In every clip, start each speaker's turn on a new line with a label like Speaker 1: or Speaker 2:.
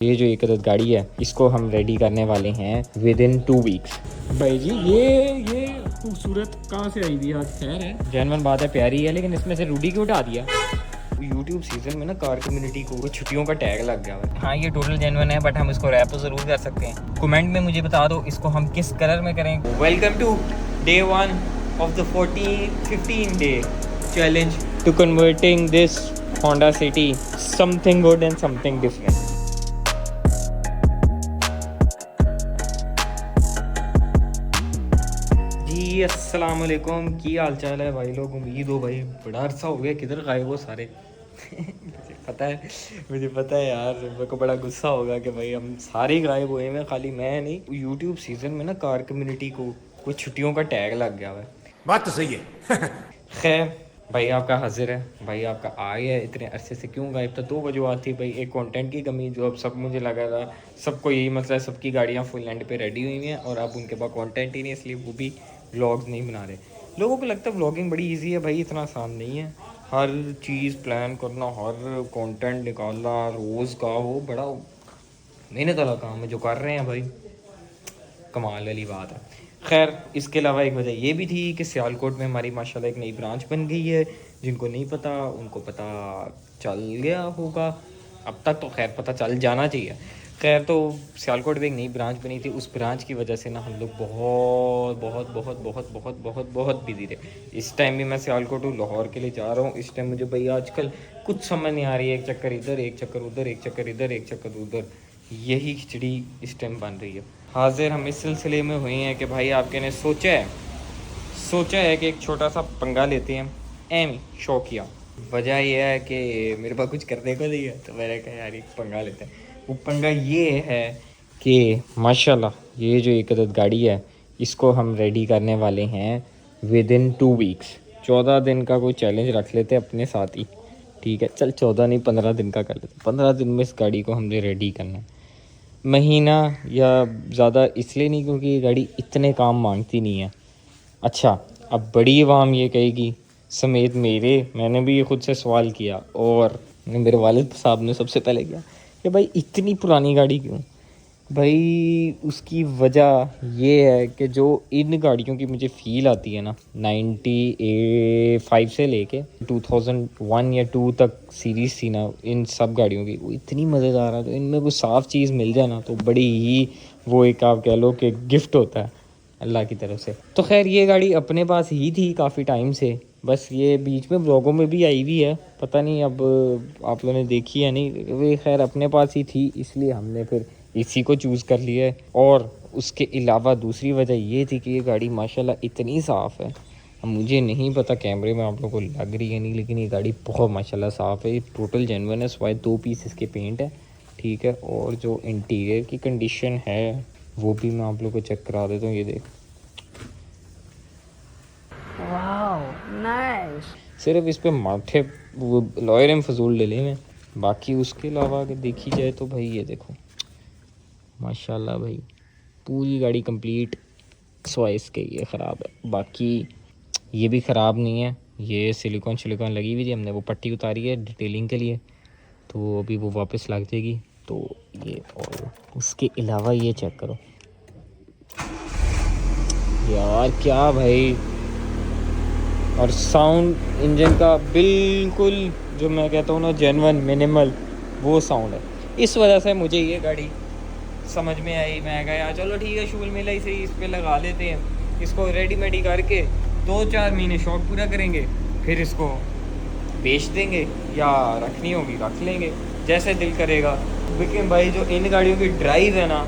Speaker 1: ये जो एक अदद गाड़ी है इसको हम रेडी करने वाले हैं विद इन 2 वीक्स।
Speaker 2: भाई जी ये खूबसूरत कहाँ से आई थी आज? खैर है,
Speaker 1: जेन्युइन बात है, प्यारी है, लेकिन इसमें से रूडी क्यों उठा दिया? यूट्यूब सीजन में ना कार कम्युनिटी को छुट्टियों का टैग लग गया है। हाँ ये टोटल जेन्युइन है, बट हम इसको रैप तो ज़रूर कर सकते हैं। कमेंट में मुझे बता दो इसको हम किस कलर में करें। Welcome to day 1 of the 15 day challenge to converting this Honda City something good and something different. जी अस्सलाम वालेकुम, की हाल चाल है भाई लोग? उम्मीद हो भाई बड़ा अरसा हो गया, किधर गायब हो सारे? मुझे पता है यार, मेरे को बड़ा गुस्सा होगा कि भाई हम सारे ही गायब हुए हैं, खाली मैं नहीं। यूट्यूब सीजन में ना कार कम्युनिटी को कुछ छुट्टियों का टैग लग गया है।
Speaker 3: बात तो सही है।
Speaker 1: खैर भाई आपका हाजिर है, भाई आपका आ गया है। इतने अरसे से क्यों गायब था? 2 वजूहत थी भाई। एक कंटेंट की कमी, जो अब सब मुझे लगा था सबको यही मसला है, सबकी गाड़ियाँ फुल एंड पे रेडी हुई हैं और अब उनके पास कंटेंट ही नहीं, इसलिए वो भी व्लॉग्स नहीं बना रहे। लोगों को लगता है व्लॉगिंग बड़ी इजी है, भाई इतना आसान नहीं है। हर चीज़ प्लान करना, हर कंटेंट निकालना रोज़ का, वो बड़ा मेहनत वाला काम है जो कर रहे हैं भाई, कमाल वाली बात है। खैर इसके अलावा एक वजह ये भी थी कि सियालकोट में हमारी माशाल्लाह एक नई ब्रांच बन गई है। जिनको नहीं पता उनको पता चल गया होगा, अब तक तो खैर पता चल जाना चाहिए। खैर तो सियालकोट में एक नई ब्रांच बनी थी, उस ब्रांच की वजह से ना हम लोग बहुत बहुत बहुत बहुत बहुत बहुत बहुत बिजी थे। इस टाइम भी मैं सियालकोट हूँ, लाहौर के लिए जा रहा हूँ इस टाइम। मुझे भाई आजकल कुछ समझ नहीं आ रही है, एक चक्कर इधर, एक चक्कर उधर, एक चक्कर इधर, एक चक्कर उधर, यही खिचड़ी इस टाइम बन रही है। हाजिर हम इस सिलसिले में हुए हैं कि भाई आपके ने सोचा है कि एक छोटा सा पंगा लेते हैं, एम शौकिया। वजह यह है कि मेरे पास कुछ करने को नहीं है, तो मैंने कहा यार एक पंगा लेते हैं। वो पंगा ये है कि माशाल्लाह ये जो एक अदद गाड़ी है इसको हम रेडी करने वाले हैं विद इन 2 वीक्स। 14 दिन का कोई चैलेंज रख लेते हैं अपने साथ ही, ठीक है? चल 14 नहीं 15 दिन का कर लेते हैं। 15 दिन में इस गाड़ी को हमने रेडी करना है। महीना या ज़्यादा इसलिए नहीं क्योंकि ये गाड़ी इतने काम मांगती नहीं है। अच्छा अब बड़ी अवाम ये कहेगी, समेत मैंने भी ये खुद से सवाल किया और मेरे वालिद साहब ने सबसे पहले किया कि भाई इतनी पुरानी गाड़ी क्यों? भाई उसकी वजह ये है कि जो इन गाड़ियों की मुझे फ़ील आती है ना, 95 से लेके 2001 या 2 तक सीरीज़ थी ना इन सब गाड़ियों की, वो इतनी मज़ेदार है। तो इनमें कोई साफ़ चीज़ मिल जाए ना तो बड़ी ही, वो एक आप कह लो कि गिफ्ट होता है अल्लाह की तरफ से। तो खैर ये गाड़ी अपने पास ही थी काफ़ी टाइम से, बस ये बीच में व्लॉगों में भी आई हुई है, पता नहीं अब आप लोगों ने देखी है नहीं। वे खैर अपने पास ही थी, इसलिए हमने फिर इसी को चूज़ कर लिया है। और उसके अलावा दूसरी वजह ये थी कि ये गाड़ी माशाल्लाह इतनी साफ़ है, अब मुझे नहीं पता कैमरे में आप लोगों को लग रही है नहीं, लेकिन ये गाड़ी बहुत माशाल्लाह साफ़ है। ये टोटल जेन्युइन है, स्वाय 2 पीस इसके पेंट है, ठीक है? और जो इंटीरियर की कंडीशन है वो भी मैं आप लोगों को चेक करा देता हूँ। ये देख,
Speaker 4: वाओ नाइस।
Speaker 1: सिर्फ इस पे माथे वो लॉयर एम फजूल ले लें, बाकी उसके अलावा अगर देखी जाए तो भाई ये देखो माशाल्लाह भाई पूरी गाड़ी कंप्लीट। सॉइस के ये ख़राब है, बाकी ये भी ख़राब नहीं है। ये सिलिकॉन लगी हुई थी, हमने वो पट्टी उतारी है डिटेलिंग के लिए, तो अभी वो वापस लग जाएगी। तो ये, और उसके अलावा ये चेक करो यार, क्या भाई। और साउंड इंजन का बिल्कुल जो मैं कहता हूँ ना जेन्युइन मिनिमल वो साउंड है। इस वजह से मुझे ये गाड़ी समझ में आई। मैं कहा यार चलो ठीक है, शूल मिला इसे इस पे लगा लेते हैं, इसको रेडीमेड करके 2-4 महीने शौक पूरा करेंगे, फिर इसको बेच देंगे या रखनी होगी रख लेंगे, जैसे दिल करेगा। लेकिन भाई जो इन गाड़ियों की ड्राइव है ना,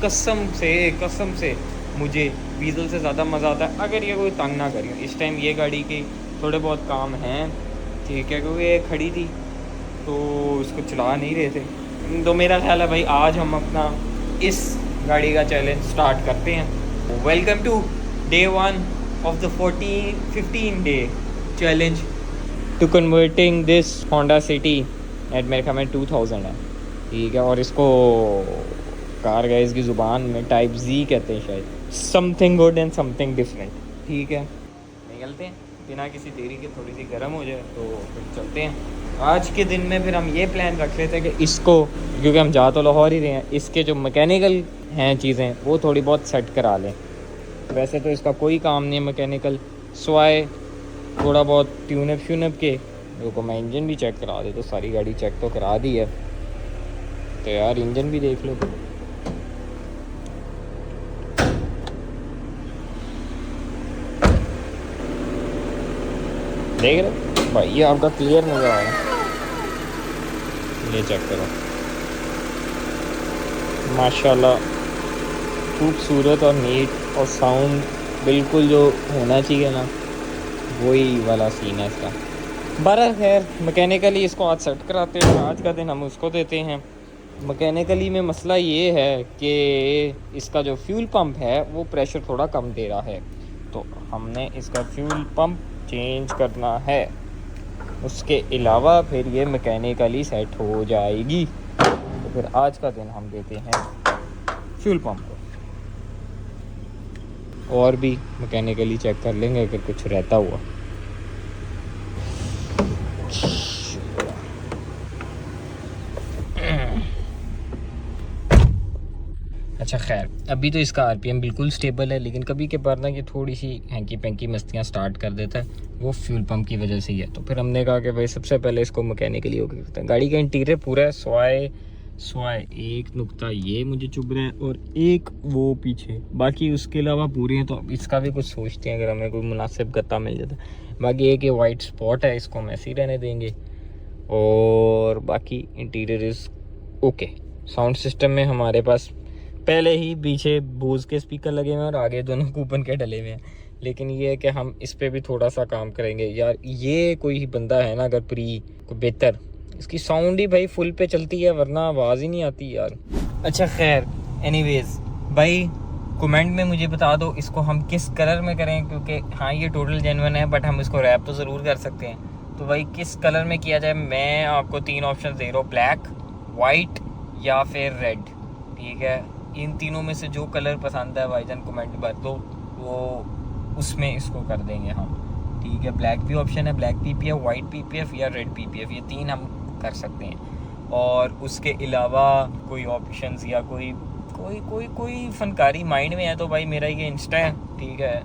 Speaker 1: कसम से मुझे डीजल से ज़्यादा मज़ा आता है, अगर ये कोई तंग ना करियो। इस टाइम ये गाड़ी के थोड़े बहुत काम हैं, ठीक है, क्योंकि ये खड़ी थी तो इसको चला नहीं रहे थे। तो मेरा ख्याल है भाई आज हम अपना इस गाड़ी का चैलेंज स्टार्ट करते हैं। Welcome to day 1 of the 15 day challenge to converting this Honda City at मेरे ख्याल में 2000 है, ठीक है? और इसको कार गाइस की ज़ुबान में टाइप जी कहते हैं शायद, something good and something different, ठीक है? निकलते हैं बिना किसी देरी के, थोड़ी सी गर्म हो जाए तो फिर चलते हैं। आज के दिन में फिर हम ये प्लान रख रहे थे कि इसको, क्योंकि हम जा तो लाहौर ही रहे हैं, इसके जो मैकेनिकल हैं चीज़ें वो थोड़ी बहुत सेट करा लें। वैसे तो इसका कोई काम नहीं है मैकेनिकल, स्वाय थोड़ा बहुत ट्यूनअप श्यूनअप के। देखो मैं इंजन भी चेक करा दे, तो सारी गाड़ी चेक तो करा दी है, तो यार इंजन भी देख लो। देख रहे भाई, ये आपका क्लियर नज़र आ रहा है, ये चेक करो माशाल्लाह, खूबसूरत और नीट, और साउंड बिल्कुल जो होना चाहिए ना वही वाला सीन है इसका। बहरहाल खैर मैकेनिकली इसको आज सेट कराते हैं, आज का दिन हम उसको देते हैं। मैकेनिकली में मसला ये है कि इसका जो फ्यूल पंप है वो प्रेशर थोड़ा कम दे रहा है, तो हमने इसका फ्यूल पंप चेंज करना है। उसके अलावा फिर ये मैकेनिकली सेट हो जाएगी। तो फिर आज का दिन हम देते हैं फ्यूल पंप को, और भी मैकेनिकली चेक कर लेंगे अगर कुछ रहता हुआ। अच्छा खैर, अभी तो इसका आरपीएम बिल्कुल स्टेबल है, लेकिन कभी के बार ना ये थोड़ी सी हैंकी पैंकी मस्तियाँ स्टार्ट कर देता है, वो फ्यूल पंप की वजह से ही है। तो फिर हमने कहा कि भाई सबसे पहले इसको मैकेनिकली हो करते हैं। गाड़ी का इंटीरियर पूरा है, स्वाय एक नुक्ता ये मुझे चुभ रहा है और एक वो पीछे, बाकी उसके अलावा पूरे हैं। तो इसका भी कुछ सोचते हैं अगर हमें कोई मुनासिब गत्ता मिल जाता है। बाकी एक ये वाइट स्पॉट है, इसको हम ऐसे ही रहने देंगे, और बाकी interior is okay. Sound system में हमारे पास पहले ही पीछे बोज के स्पीकर लगे हुए हैं और आगे दोनों कूपन के डले हुए हैं, लेकिन ये है कि हम इस पे भी थोड़ा सा काम करेंगे। यार ये कोई बंदा है ना अगर प्री को बेहतर, इसकी साउंड ही भाई फुल पे चलती है, वरना आवाज़ ही नहीं आती यार। अच्छा खैर एनीवेज भाई, कमेंट में मुझे बता दो इसको हम किस कलर में करें, क्योंकि हाँ ये टोटल जेन्युइन है बट हम इसको रैप तो ज़रूर कर सकते हैं। तो भाई किस कलर में किया जाए, मैं आपको 3 ऑप्शन दे रहा हूँ, ब्लैक, वाइट या फिर रेड। ठीक है, इन तीनों में से जो कलर पसंद है भाईजान कमेंट भर दो, वो उसमें इसको कर देंगे हम। ठीक है, ब्लैक भी ऑप्शन है, ब्लैक पीपीएफ, वाइट पीपीएफ या रेड पीपीएफ, ये 3 हम कर सकते हैं। और उसके अलावा कोई ऑप्शंस या कोई कोई कोई कोई फनकारी माइंड में है तो भाई मेरा ये इंस्टा है, ठीक है,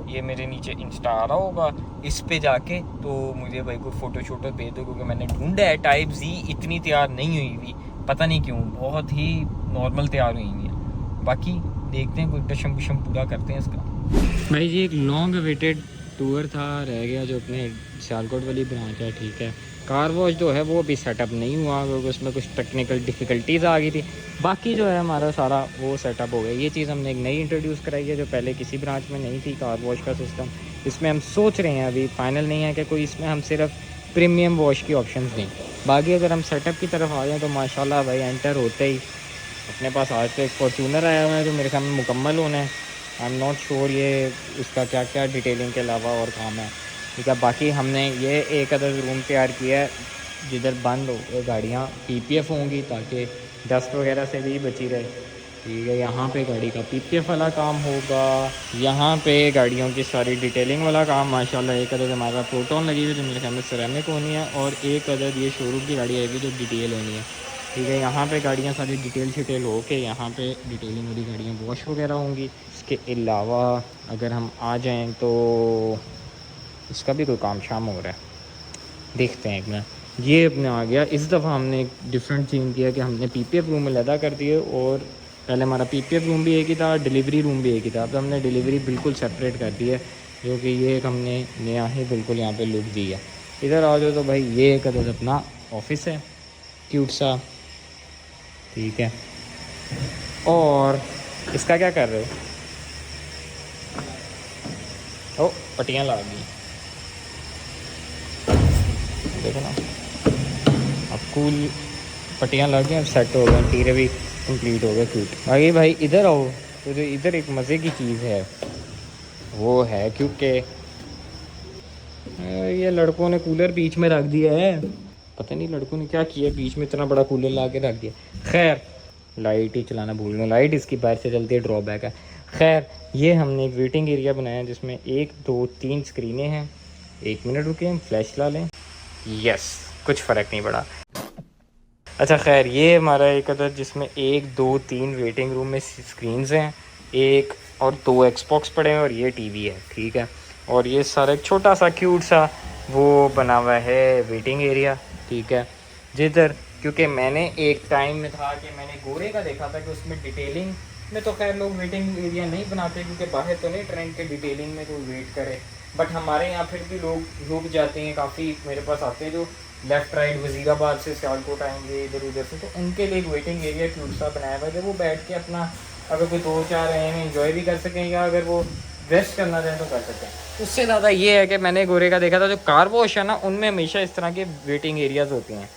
Speaker 1: ये मेरे नीचे इंस्टा आ रहा होगा, इस पे जाके तो मुझे भाई कोई फ़ोटो शोटो भेज दो, क्योंकि मैंने ढूंढा है टाइप जी इतनी तैयार नहीं हुई हुई, पता नहीं क्यों, बहुत ही नॉर्मल तैयार हुई हुई है। बाकी देखते हैं, कोई टशम पुशम पूरा करते हैं इसका। भाई जी एक लॉन्ग अवेटेड टूर था, रह गया जो अपने सियालकोट वाली ब्रांच है। ठीक है, कार वॉश जो है वो अभी सेटअप नहीं हुआ क्योंकि उसमें कुछ टेक्निकल डिफ़िकल्टीज़ आ गई थी। बाकी जो है हमारा सारा वो सेटअप हो गया। ये चीज़ हमने एक नई इंट्रोड्यूस कराई है जो पहले किसी ब्रांच में नहीं थी, कार वॉश का सिस्टम। इसमें हम सोच रहे हैं, अभी फाइनल नहीं है कि कोई इसमें हम सिर्फ प्रीमियम वॉश की ऑप्शंस दें। बाकी अगर हम सेटअप की तरफ आ जाएँ तो माशाल्लाह भाई एंटर होते ही अपने पास आज तो एक फॉर्चूनर आया हुआ है जो मेरे ख्याल में मुकम्मल होना है। आई एम नॉट श्योर ये उसका क्या क्या डिटेलिंग के अलावा और काम है। ठीक है, बाकी हमने ये एक अदर रूम तैयार किया है जिधर बंद हो ये गाड़ियाँ पीपीएफ होंगी ताकि डस्ट वगैरह से भी बची रहे। ठीक है, यहाँ पे गाड़ी का पीपीएफ वाला काम होगा, यहाँ पे गाड़ियों की सारी डिटेलिंग वाला काम माशाल्लाह। एक अदर हमारे पास प्रोटॉन लगी हुई जो मेरे ख्याल में सिरेमिक होनी है, और एक अदर ये शोरूम की गाड़ी आएगी जो डिटेल होनी है। ठीक है, यहाँ पे गाड़ियाँ सारी डिटेल शिटेल हो के यहाँ पे डिटेलिंग वाली गाड़ियाँ वॉश वगैरह होंगी। इसके अलावा अगर हम आ जाएँ तो इसका भी कोई काम शाम हो रहा है, देखते हैं एक मिनट। ये अपने आ गया, इस दफ़ा हमने एक डिफरेंट सीन किया कि हमने पीपीएफ रूम में लदा कर दिए, और पहले हमारा पीपीएफ रूम भी एक ही था, डिलीवरी रूम भी एक ही था। अब हमने डिलीवरी बिल्कुल सेपरेट कर दी है, जो कि ये एक हमने नया ही बिल्कुल यहाँ पे लुक दिया। इधर आ जाओ तो भाई ये एक अदर अपना ऑफिस है क्यूट सा। ठीक है, और इसका क्या कर रहे हो? ओ पट्टियाँ ला दी, देखो ना, अब कूल पट्टियाँ लग गई, अब सेट हो गए, टीरे भी कंप्लीट हो गए क्यूट। आगे भाई इधर आओ, तो जो इधर एक मज़े की चीज़ है वो है, क्योंकि ये लड़कों ने कूलर बीच में रख दिया है, पता नहीं लड़कों ने क्या किया, बीच में इतना बड़ा कूलर ला के रख दिया। खैर लाइट ही चलाना भूल गया, लाइट इसकी बाहर से चलती है, ड्रॉबैक है। खैर ये हमने एक वेटिंग एरिया बनाया है जिसमें 1 2 3 स्क्रीनें हैं। 1 मिनट रुके, हम फ्लैश ला लें। यस, कुछ फ़र्क नहीं पड़ा। अच्छा खैर, ये हमारा एक अदर जिसमें 1 2 3 वेटिंग रूम में स्क्रीन्स हैं, एक और 2 एक्सबॉक्स पड़े हैं और ये टीवी है, ठीक है। और ये सारा एक छोटा सा क्यूट सा वो बना हुआ है वेटिंग एरिया, ठीक है, जिधर क्योंकि मैंने एक टाइम में था कि मैंने गोरे का देखा था कि उसमें डिटेलिंग में तो खैर लोग वेटिंग एरिया नहीं बनाते क्योंकि बाहर तो नहीं ट्रेंड के डिटेलिंग में कोई वेट करे, बट हमारे यहाँ फिर भी लोग रुक जाते हैं, काफ़ी मेरे पास आते हैं जो लेफ़्ट राइट वज़ीराबाद से सियालकोट आएंगे इधर उधर से, तो उनके लिए एक वेटिंग एरिया क्यूट सा बनाया हुआ है जब वो बैठ के अपना अगर कोई 2-4 रहे हैं इन्जॉय भी कर सकें या अगर वो रेस्ट करना चाहें तो कर सकें। उससे ज़्यादा ये है कि मैंने गोरे का देखा था जो कार वॉश है ना, उनमें हमेशा इस तरह के वेटिंग एरियाज़ होते हैं।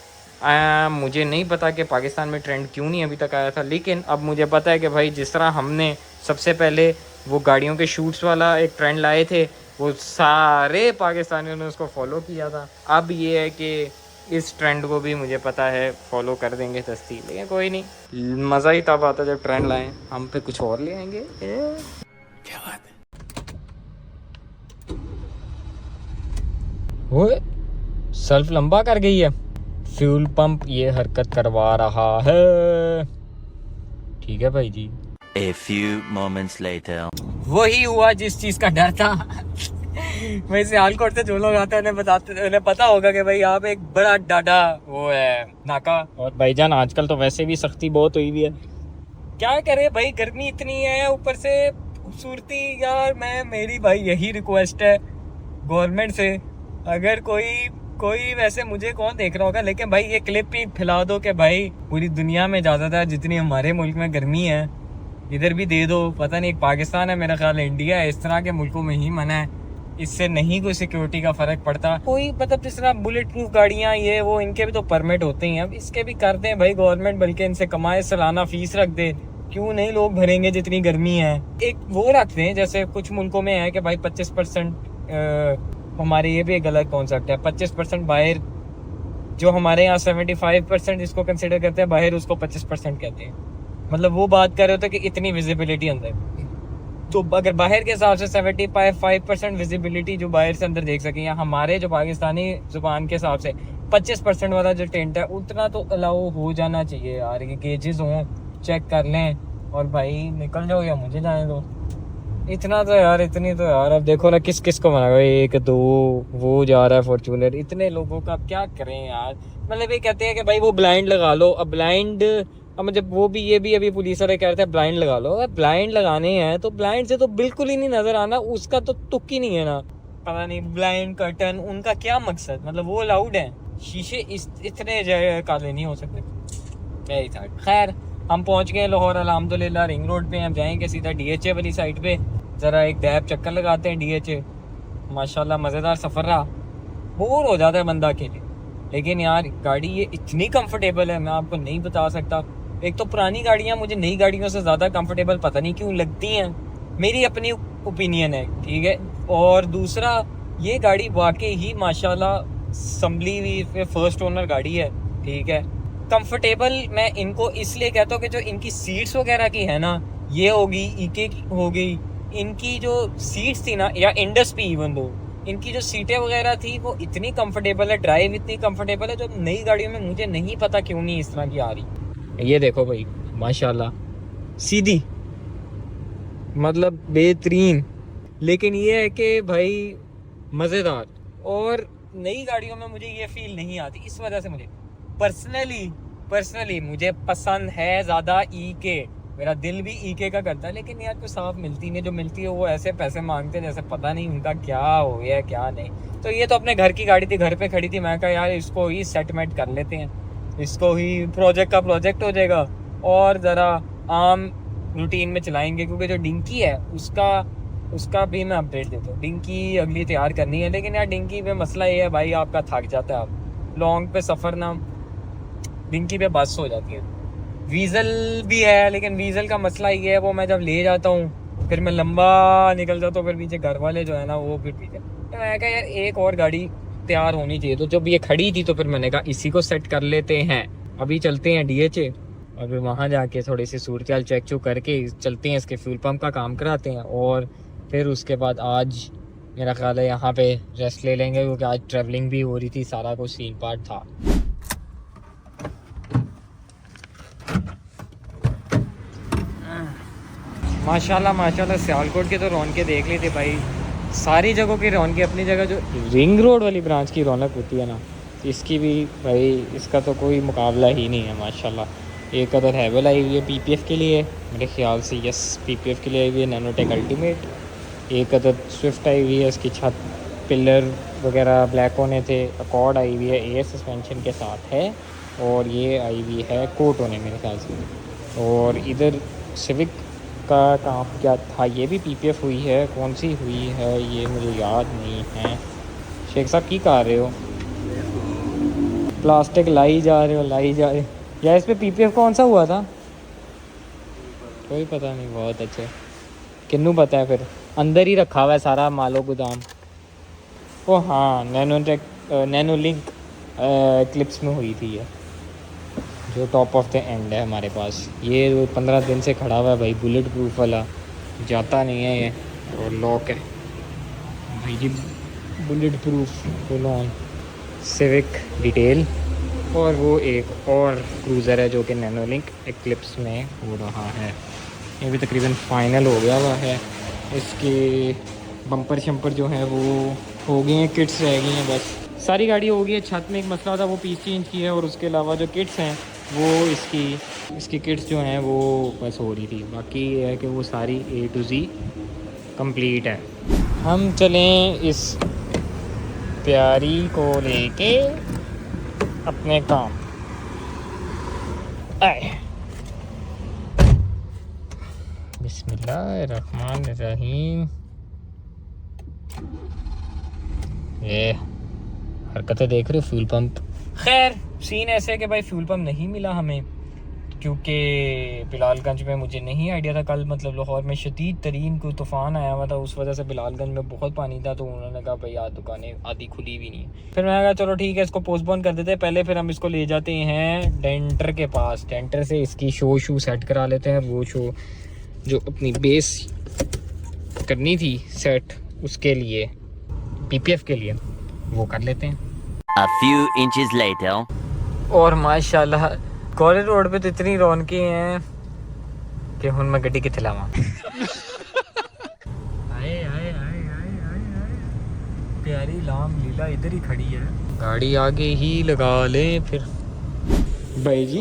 Speaker 1: मुझे नहीं पता कि पाकिस्तान में ट्रेंड क्यों नहीं अभी तक आया था, लेकिन अब मुझे पता है कि भाई जिस तरह हमने सबसे पहले वो गाड़ियों के शूट्स वाला एक ट्रेंड लाए थे, वो सारे पाकिस्तानियों ने उसको फॉलो किया था। अब ये है कि इस ट्रेंड को भी मुझे पता है फॉलो कर देंगे दस्ती, लेकिन कोई नहीं, मज़ा ही तब आता जब ट्रेंड लाएं, हम पे कुछ और ले आएंगे। क्या बात है, वो सेल्फ लंबा कर गई है, फ्यूल पंप ये हरकत करवा रहा है, ठीक है भाई जी।
Speaker 3: A few moments later.
Speaker 1: वही हुआ जिस चीज का डर था। वैसे सियालकोट से जो लोग आते हैं उन्हें पता होगा कि भाई यहाँ पे एक बड़ा डाडा वो है नाका। और भाईजान आजकल तो वैसे भी सख्ती बहुत हुई हुई है, क्या करे भाई, गर्मी इतनी है, ऊपर से खूबसूरती यार। मेरी भाई यही रिक्वेस्ट है गवर्नमेंट से, अगर कोई वैसे मुझे कौन देख रहा होगा, लेकिन भाई ये क्लिप भी फैला दो कि भाई पूरी दुनिया में ज़्यादातर जितनी हमारे मुल्क में गर्मी है इधर भी दे दो। पता नहीं पाकिस्तान है, मेरा ख्याल इंडिया है, इस तरह के मुल्कों में ही मना है, इससे नहीं कोई सिक्योरिटी का फ़र्क पड़ता। कोई मतलब जिस तरह बुलेट प्रूफ गाड़ियाँ ये वो, इनके भी तो परमिट होते ही हैं, अब इसके भी कर दें भाई गवर्नमेंट, बल्कि इनसे कमाए, सालाना फीस रख दे, क्यों नहीं लोग भरेंगे जितनी गर्मी है। एक वो रख दें जैसे कुछ मुल्कों में है कि भाई 25%, हमारे ये भी एक गलत कॉन्सेप्ट है, 25% बाहर, जो हमारे यहाँ 75% जिसको कंसिडर करते हैं बाहर, उसको 25% कहते हैं। मतलब वो बात कर रहे होते हैं कि इतनी विजिबिलिटी अंदर, तो अगर बाहर के हिसाब से 75% विजिबिलिटी जो बाहर से अंदर देख सकें, या हमारे जो पाकिस्तानी जुबान के हिसाब से 25% वाला जो टेंट है उतना तो अलाउ हो जाना चाहिए यार, ये गेजेस हों, चेक कर लें और भाई निकल जाओ या मुझे जाने दो। इतना तो यार, इतनी तो यार, अब देखो ना किस किस को मना, 1 2 वो जा रहा है फॉर्च्यूनर, इतने लोगों का अब क्या करें यार। मतलब ये कहते हैं कि भाई वो ब्लाइंड लगा लो, अब ब्लाइंड, अब मुझे वो भी ये भी अभी पुलिस वाले कह रहे थे ब्लाइंड लगा लो। अगर ब्लाइंड लगाने हैं तो ब्लाइंड से तो बिल्कुल ही नहीं नजर आना, उसका तो तुक ही नहीं है ना, पता नहीं ब्लाइंड कर्टन उनका क्या मकसद, मतलब वो अलाउड है, शीशे इतने काले नहीं हो सकते। खैर हम पहुंच गए लाहौर अल्हम्दुलिल्लाह, रिंग रोड पे हम जाएंगे सीधा DHA वाली साइड पे, ज़रा एक डैब चक्कर लगाते हैं DHA। माशाल्लाह मज़ेदार सफ़र रहा, बोर हो जाता है बंदा अकेले, लेकिन यार गाड़ी ये इतनी कंफर्टेबल है मैं आपको नहीं बता सकता। एक तो पुरानी गाड़ियाँ मुझे नई गाड़ियों से ज़्यादा कंफर्टेबल पता नहीं क्यों लगती हैं, मेरी अपनी ओपिनियन है, ठीक है। और दूसरा ये गाड़ी वाकई ही माशाल्लाह संभली हुई फर्स्ट ओनर गाड़ी है, ठीक है। कंफर्टेबल मैं इनको इसलिए कहता हूँ कि जो इनकी सीट्स वगैरह की है ना, ये होगी ईके की हो गई, इनकी जो सीट्स थी ना, या इंडस पे इवन दो, इनकी जो सीटें वगैरह थी वो इतनी कंफर्टेबल है, ड्राइव इतनी कंफर्टेबल है, जो नई गाड़ियों में मुझे नहीं पता क्यों नहीं इस तरह की आ रही। ये देखो भाई माशाल्लाह सीधी, मतलब बेहतरीन, लेकिन ये है कि भाई मज़ेदार। और नई गाड़ियों में मुझे ये फील नहीं आती, इस वजह से मुझे पर्सनली मुझे पसंद है ज़्यादा ईके, मेरा दिल भी ईके का करता है, लेकिन यार कोई साफ मिलती नहीं, जो मिलती है वो ऐसे पैसे मांगते हैं जैसे पता नहीं उनका क्या हो गया क्या नहीं। तो ये तो अपने घर की गाड़ी थी, घर पे खड़ी थी, मैं कहा यार इसको ही सेटमेंट कर लेते हैं, इसको ही प्रोजेक्ट हो जाएगा और ज़रा आम रूटीन में चलाएंगे, क्योंकि जो डिंकी है उसका भी मैं अपडेट देता हूँ। डिंकी अगली तैयार करनी है, लेकिन यार डिंकी पे मसला ये है भाई, आपका थक जाता है, आप लॉन्ग पे सफ़र ना डिंकी पे बस हो जाती है। वीज़ल भी है, लेकिन वीज़ल का मसला ये है, वो मैं जब ले जाता हूँ फिर मैं लंबा निकल जाता हूँ, फिर पीछे घर वाले जो है ना वो फिर पीछे, तो मैं कहा यार एक और गाड़ी तैयार होनी चाहिए। तो जब ये खड़ी थी तो फिर मैंने कहा इसी को सेट कर लेते हैं, अभी चलते हैं DHA और फिर वहाँ जाके थोड़ी सी सूरत चेक करके चलते हैं, इसके फ्यूल पंप का काम कराते हैं और फिर उसके बाद आज मेरा ख्याल है यहाँ पे रेस्ट ले लेंगे क्योंकि आज ट्रैवलिंग भी हो रही थी, सारा कुछ सीन पार्ट था। माशाल्लाह माशाल्लाह सियालकोट की तो रौनकें देख ली थी भाई, सारी जगहों की रौनकें अपनी जगह। जो रिंग रोड वाली ब्रांच की रौनक होती है ना, इसकी भी भाई, इसका तो कोई मुकाबला ही नहीं है माशाल्लाह। एक अदर हैवल आई हुई है पीपीएफ के लिए मेरे ख्याल से, यस पीपीएफ के लिए आई हुई है नैनोटेक अल्टीमेट। एक अदर स्विफ्ट आई हुई है, इसकी छत पिलर वगैरह ब्लैक होने थे। अकॉर्ड आई हुई है एयर सस्पेंशन के साथ है, और ये आई हुई है कोट होने मेरे ख्याल से। और इधर सिविक का काम क्या था, ये भी पीपीएफ हुई है, कौन सी हुई है ये मुझे याद नहीं है। शेख साहब की कर रहे हो, प्लास्टिक लाई जा रहे हो, लाई जा रहे हो यार। इस पर पीपीएफ कौन सा हुआ था कोई पता नहीं। बहुत अच्छे, किन्नू पता है फिर, अंदर ही रखा हुआ है सारा मालो गोदाम। ओ हाँ, नैनो लिंक क्लिप्स में हुई थी ये, जो टॉप ऑफ द एंड है हमारे पास। ये 15 दिन से खड़ा हुआ है भाई, बुलेट प्रूफ वाला, जाता नहीं है ये, और लॉक है भाई जी, bulletproof full on Civic detail. और वो एक और क्रूज़र है जो कि नैनो लिंक एक्लिप्स में हो रहा है, ये भी तकरीबन फाइनल हो गया हुआ है। इसके बम्पर शम्पर जो है वो हो गए हैं, किट्स रह गई हैं बस, सारी गाड़ी हो गई है। छत में एक मसला था, वो पीस चेंज की है, और उसके अलावा जो किट्स हैं वो इसकी किट्स जो हैं वो बस हो रही थी। बाकी ये है कि वो सारी A to Z कंप्लीट है। हम चलें इस प्यारी को लेके अपने काम आए। बिस्मिल्लाहिर्रहमानिर्रहीम। ये हरकतें देख रहे हो, फ्यूल पंप। खैर सीन ऐसे है कि भाई फ्यूल पंप नहीं मिला हमें, क्योंकि बिलालगंज में मुझे नहीं आइडिया था। कल मतलब लाहौर में शदीद तरीन कोई तूफ़ान आया हुआ था, उस वजह से बिलालगंज में बहुत पानी था, तो उन्होंने कहा भाई यार दुकानें आधी खुली भी नहीं है। फिर मैंने कहा चलो ठीक है, इसको पोस्टपोन कर देते हैं। पहले फिर हम इसको ले जाते हैं डेंटर के पास, डेंटर से इसकी शो सेट करा लेते हैं। वो शो जो अपनी बेस करनी थी सेट, उसके लिए पीपीएफ के लिए वो कर लेते हैं।
Speaker 3: A few inches later.
Speaker 1: और माशाल्लाह कॉलेज रोड पे तो इतनी रौनकें हैं कि हुन मैं गड्डी किथे लावां। आए आए आए आए आए, प्यारी लाम लीला इधर ही खड़ी है, गाड़ी आगे ही लगा लें फिर। भाई जी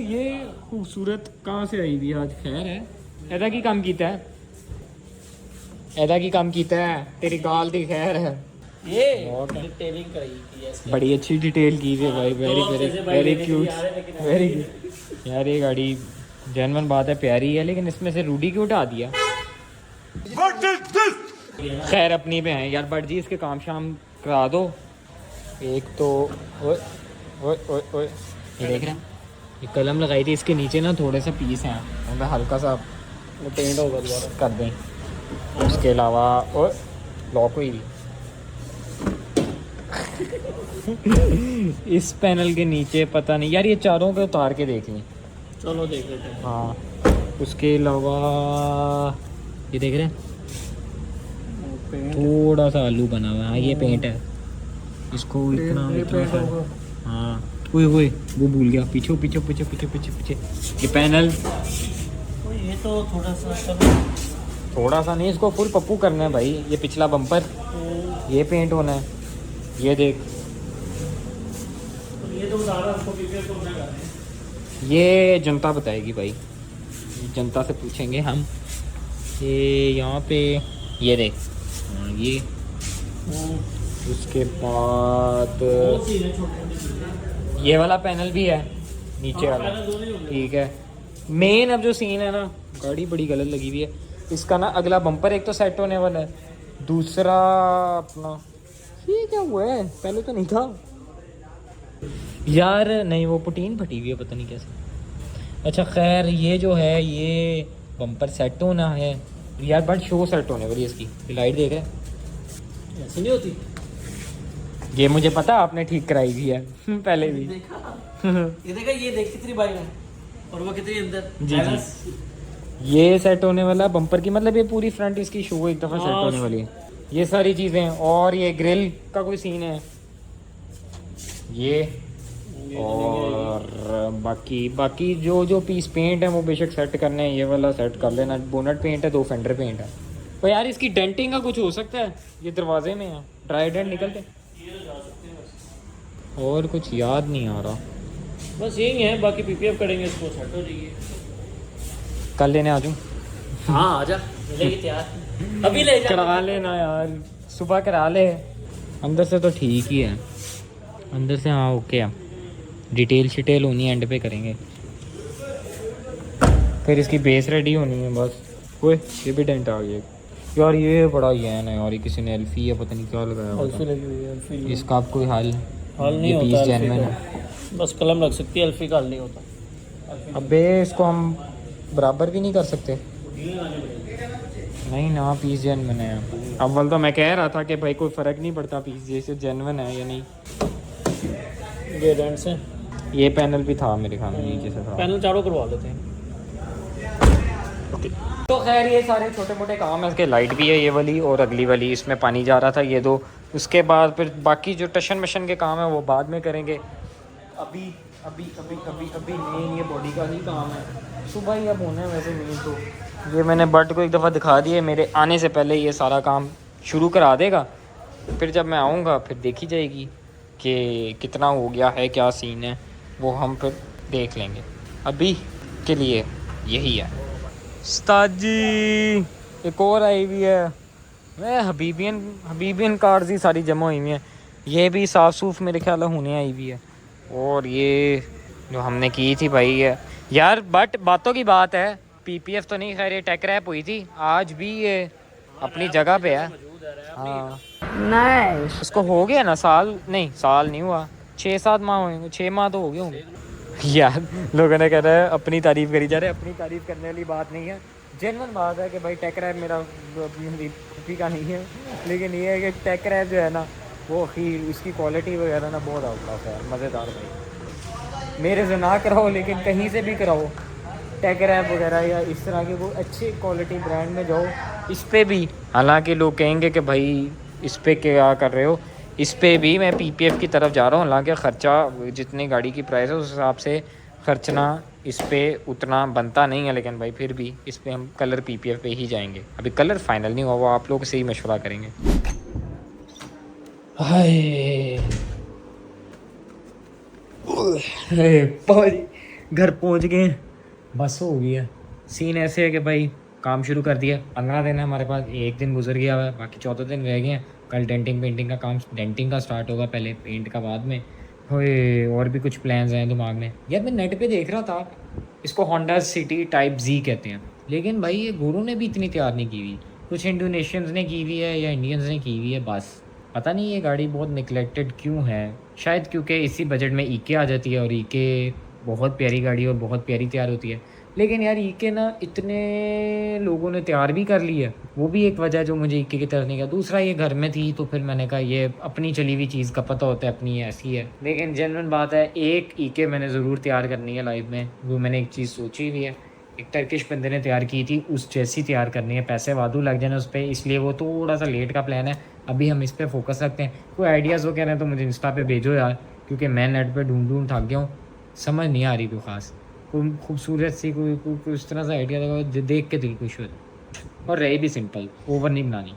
Speaker 1: ये खूबसूरत कहाँ से आई भी आज, खैर है ऐदा की काम कीता है, ऐदा की काम कीता है, तेरी गाल दी खैर है।
Speaker 2: ये डिटेलिंग कराई थी इसकी,
Speaker 1: बड़ी अच्छी डिटेल की है भाई, very very very cute, very cute यार। ये गाड़ी जेन्युइन बात है प्यारी है, लेकिन इसमें से रूडी क्यों उठा दिया। खैर अपनी पे हैं यार, बट जी इसके काम शाम करा दो। एक तो ओए ओए ओए ओए, ये देख रहे हैं, ये कलम लगाई थी, इसके नीचे ना थोड़े से पीस हैं, उनमें हल्का सा पेंट होगा दोबारा कर दें। उसके अलावा ओए लॉक हुई भी इस पैनल के नीचे पता नहीं यार, ये चारों को उतार के देख लें।
Speaker 2: चलो देख लेते हैं।
Speaker 1: हाँ उसके अलावा ये देख रहे हैं थोड़ा सा आलू बना हुआ है। हाँ ये पेंट है, इसको इतना सा, हाँ ओए ओए वो भूल गया, पीछे पीछे पीछे पीछे पीछे पीछे ये पैनल।
Speaker 2: ये तो थोड़ा सा
Speaker 1: नहीं, इसको फुल पप्पू करना है भाई। ये पिछला बम्पर ये पेंट होना है, ये देख
Speaker 2: ये तो ज़्यादा उसको पीपीएफ तो होना है।
Speaker 1: ये जनता बताएगी भाई, जनता से पूछेंगे हम। ये यहाँ पे ये देख, हाँ ये, उसके बाद ये वाला पैनल भी है नीचे वाला, ठीक है। मेन अब जो सीन है ना, गाड़ी बड़ी गलत लगी हुई है इसका ना, अगला बम्पर एक तो सेट होने वाला है, दूसरा अपना ये क्या हुआ है, पहले तो नहीं था यार। नहीं वो पुटीन फटी हुई है, पता नहीं कैसे। अच्छा खैर ये जो है ये बम्पर सेट होना है यार, बट शो सेट होने वाली है इसकी। लाइट देख रहे हैं
Speaker 2: ऐसे नहीं होती,
Speaker 1: ये मुझे पता, आपने ठीक कराई भी है पहले भी।
Speaker 2: ये देखा, ये देख कितनी बाई है और वो कितनी अंदर।
Speaker 1: जी ये सेट होने वाला बम्पर की, मतलब ये पूरी फ्रंट इसकी शो एक दफ़ा सेट होने वाली है। ये सारी चीज़ें, और ये ग्रिल का कोई सीन है ये, और बाकी जो पीस पेंट है वो बेशक सेट करने हैं, ये वाला सेट कर लेना। बोनट पेंट है, 2 फेंडर पेंट है। तो यार इसकी डेंटिंग का कुछ हो सकता है, ये दरवाजे में है, ड्राई डेंट निकलते, और कुछ याद नहीं आ रहा।
Speaker 2: बस यही है, बाकी पीपीएफ करेंगे इसको, सेट हो जाइए।
Speaker 1: कल लेने आ जाऊँ?
Speaker 2: हाँ आ जा, मिलेगी तैयार, अभी ले जा।
Speaker 1: करा लेना यार, सुबह करा ले। अंदर से तो ठीक ही है, अंदर से हाँ ओके है। डिटेल शिटेल होनी है, एंड पे करेंगे। फिर इसकी बेस रेडी होनी है बस। ओए ये भी डेंट आ गया यार, ये बड़ा ये है ना यार, ये किसी ने एल्फी या पता नहीं क्या लगाया हुआ
Speaker 2: अल्फी
Speaker 1: था।
Speaker 2: लगी हुई है, अल्फी लगी।
Speaker 1: इसका आप कोई हाल
Speaker 2: नहीं
Speaker 1: ये
Speaker 2: होता
Speaker 1: पीस
Speaker 2: अल्फी
Speaker 1: जेन्युइन
Speaker 2: का।
Speaker 1: है।
Speaker 2: बस कलम लग सकती है, अल्फी का हल नहीं होता।
Speaker 1: अबे इसको हम बराबर भी नहीं कर सकते? नहीं ना, पीस जेन्युइन है। अव्वल तो मैं कह रहा था कि भाई कोई फ़र्क नहीं पड़ता पीस जैसे जेन्युइन है या नहीं।
Speaker 2: ये डेंट्स हैं,
Speaker 1: ये पैनल भी था मेरे ख्याल में, नीचे से था।
Speaker 2: पैनल चारों करवा लेते हैं।
Speaker 1: तो खैर ये सारे छोटे मोटे काम है। इसके लाइट भी है ये वाली और अगली वाली, इसमें पानी जा रहा था ये 2। उसके बाद फिर बाकी जो टशन मशन के काम है वो बाद में करेंगे। अभी अभी अभी अभी अभी मेन ये बॉडी का ही काम है। सुबह ही अब होना है वैसे मेन तो। ये मैंने बट को एक दफ़ा दिखा दिया, मेरे आने से पहले ये सारा काम शुरू करा देगा। फिर जब मैं आऊँगा फिर देखी जाएगी कि कितना हो गया है, क्या सीन है, वो हम फिर देख लेंगे। अभी के लिए यही है। उस्ताद जी एक और आई हुई है, मैं हबीबियन कार्स ही सारी जमा हुई हुई हैं। ये भी साफ़ सूफ मेरे ख्याल होने आई हुई है। और ये जो हमने की थी भाई है यार, बट बातों की बात है, पीपीएफ तो नहीं, खैर ये टेक रैप हुई थी, आज भी ये अपनी जगह पे है। हाँ
Speaker 4: Nice.
Speaker 1: उसको हो गया ना साल, नहीं साल नहीं हुआ, 6-7 माह होंगे, 6 माह तो हो गए होंगे यार। लोगों ने कह रहा है अपनी तारीफ़ करी जा रहे, अपनी तारीफ़ करने वाली बात नहीं है। जेन्युइन बात है कि भाई टेक रैप मेरा मेरी का नहीं है, लेकिन ये है कि टेक रैप जो है ना वो खीर उसकी क्वालिटी वगैरह ना बहुत आउट क्लास है, मज़ेदार भाई। मेरे से ना कराओ लेकिन कहीं से भी कराओ टेक रैप वगैरह या इस तरह के, वो अच्छी क्वालिटी ब्रांड में जाओ। इस पे भी हालांकि लोग कहेंगे कि भाई इस पे क्या कर रहे हो, इस पे भी मैं पीपीएफ की तरफ जा रहा हूँ। हालांकि ख़र्चा जितनी गाड़ी की प्राइस है उस हिसाब से खर्चना इस पे उतना बनता नहीं है, लेकिन भाई फिर भी इस पे हम कलर पीपीएफ पे ही जाएंगे। अभी कलर फाइनल नहीं हुआ, वो आप लोग से ही मशवरा करेंगे। हाय घर पहुँच गए, बस हो गई है। सीन ऐसे है कि भाई काम शुरू कर दिया, 15 दिन है हमारे पास, 1 दिन गुजर गया हुआ है, बाकी 14 दिन रह गए हैं। कल डेंटिंग पेंटिंग का काम, डेंटिंग का स्टार्ट होगा पहले, पेंट का बाद में। होए और भी कुछ प्लान्स हैं दिमाग में यार। मैं नेट पे देख रहा था, इसको होंडा सिटी टाइप जी कहते हैं, लेकिन भाई ये गोरों ने भी इतनी तैयार नहीं की हुई। कुछ इंडोनेशियंस ने की हुई है या इंडियंस ने की हुई है, बस पता नहीं ये गाड़ी बहुत निगलेक्टेड क्यों है। शायद क्योंकि इसी बजट में ईके आ जाती है, और ईके बहुत प्यारी गाड़ी और बहुत प्यारी तैयार होती है। लेकिन यार ईके ना इतने लोगों ने तैयार भी कर ली है, वो भी एक वजह जो मुझे ईके की तरफ नहीं गया। दूसरा ये घर में थी तो फिर मैंने कहा ये अपनी चली हुई चीज़ का पता होता है, अपनी ऐसी है। लेकिन जेन्युइन बात है, एक ईके मैंने ज़रूर तैयार करनी है लाइफ में। वो मैंने एक चीज़ सोची हुई है, एक टर्किश बंदे ने तैयार की थी, उस जैसी तैयार करनी है। पैसे वादू लग जाना उस पर, इसलिए वो थोड़ा सा लेट का प्लान है। अभी हम इस पर फोकस रखते हैं। कोई आइडियाज़ वो कह रहे हैं तो मुझे इंस्टा पे भेजो यार, क्योंकि मैं नेट पे ढूंढ थक गया हूँ, समझ नहीं आ रही कोई ख़ास, कोई खूबसूरत सी कोई इस तरह से आइडिया लगा देख के दिल खुश हो। और रहे भी सिंपल, ओवर नहीं बनानी।